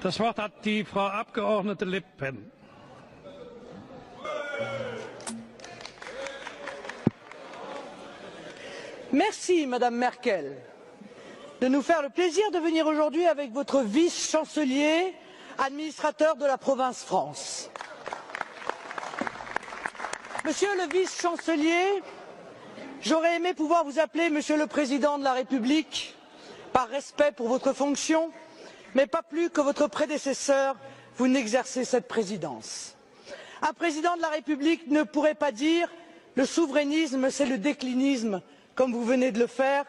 Das Wort hat die Frau Abgeordnete Le Pen. Merci, Madame Merkel, de nous faire le plaisir de venir aujourd'hui avec votre vice-chancelier, administrateur de la province France. Monsieur le vice-chancelier, j'aurais aimé pouvoir vous appeler Monsieur le Président de la République, par respect pour votre fonction, mais pas plus que votre prédécesseur, vous n'exercez cette présidence. Un président de la République ne pourrait pas dire le souverainisme, c'est le déclinisme, comme vous venez de le faire,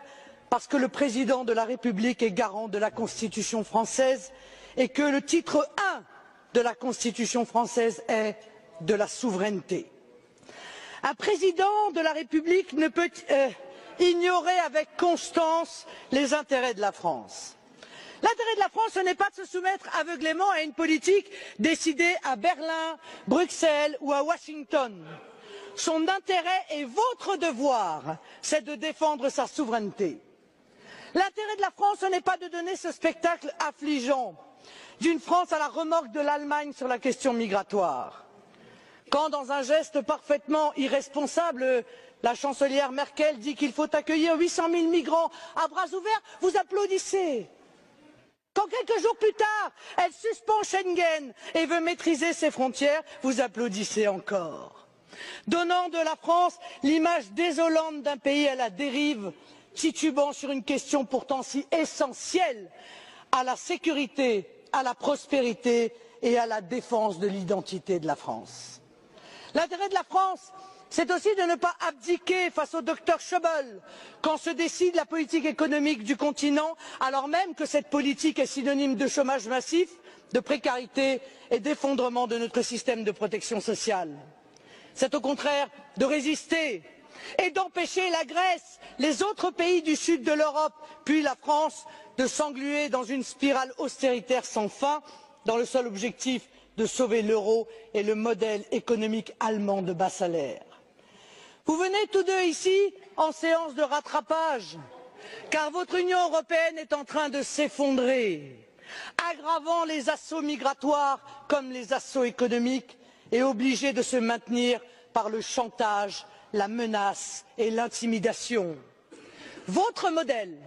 parce que le président de la République est garant de la Constitution française et que le titre 1 de la Constitution française est de la souveraineté. Un président de la République ne peut ignorer avec constance les intérêts de la France. L'intérêt de la France, ce n'est pas de se soumettre aveuglément à une politique décidée à Berlin, Bruxelles ou à Washington. Son intérêt et votre devoir, c'est de défendre sa souveraineté. L'intérêt de la France, ce n'est pas de donner ce spectacle affligeant d'une France à la remorque de l'Allemagne sur la question migratoire. Quand, dans un geste parfaitement irresponsable, la chancelière Merkel dit qu'il faut accueillir 800 000 migrants à bras ouverts, vous applaudissez. Quand quelques jours plus tard, elle suspend Schengen et veut maîtriser ses frontières, vous applaudissez encore. Donnant de la France l'image désolante d'un pays à la dérive, titubant sur une question pourtant si essentielle à la sécurité, à la prospérité et à la défense de l'identité de la France. L'intérêt de la France, c'est aussi de ne pas abdiquer face au docteur Schäuble quand se décide la politique économique du continent, alors même que cette politique est synonyme de chômage massif, de précarité et d'effondrement de notre système de protection sociale. C'est au contraire de résister et d'empêcher la Grèce, les autres pays du sud de l'Europe, puis la France, de s'engluer dans une spirale austéritaire sans fin, dans le seul objectif de sauver l'euro et le modèle économique allemand de bas salaire. Vous venez tous deux ici en séance de rattrapage, car votre Union européenne est en train de s'effondrer, aggravant les assauts migratoires comme les assauts économiques et obligée de se maintenir par le chantage, la menace et l'intimidation. Votre modèle,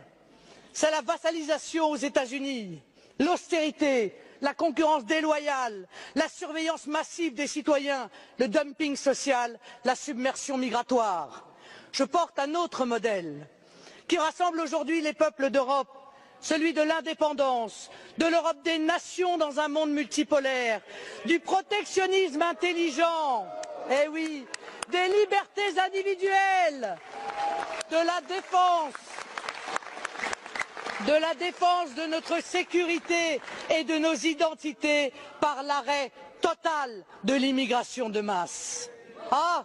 c'est la vassalisation aux États-Unis, l'austérité, la concurrence déloyale, la surveillance massive des citoyens, le dumping social, la submersion migratoire. Je porte un autre modèle qui rassemble aujourd'hui les peuples d'Europe, celui de l'indépendance, de l'Europe des nations dans un monde multipolaire, du protectionnisme intelligent, eh oui, des libertés individuelles, de la défense de notre sécurité et de nos identités par l'arrêt total de l'immigration de masse. Ah,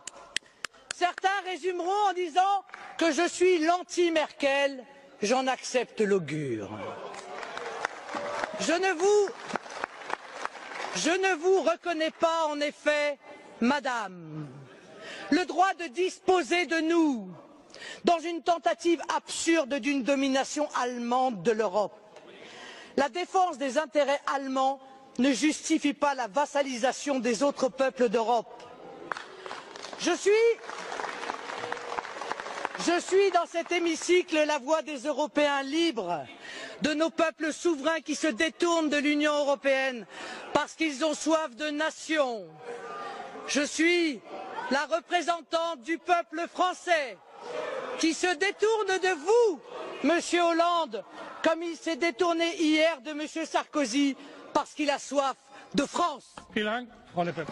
certains résumeront en disant que je suis l'anti-Merkel, j'en accepte l'augure. Je ne vous reconnais pas en effet, Madame, le droit de disposer de nous dans une tentative absurde d'une domination allemande de l'Europe. La défense des intérêts allemands ne justifie pas la vassalisation des autres peuples d'Europe. Je suis dans cet hémicycle la voix des Européens libres, de nos peuples souverains qui se détournent de l'Union européenne parce qu'ils ont soif de nation. Je suis la représentante du peuple français qui se détourne de vous, Monsieur Hollande, comme il s'est détourné hier de Monsieur Sarkozy parce qu'il a soif de France. Vielen Dank, Frau Le Pen.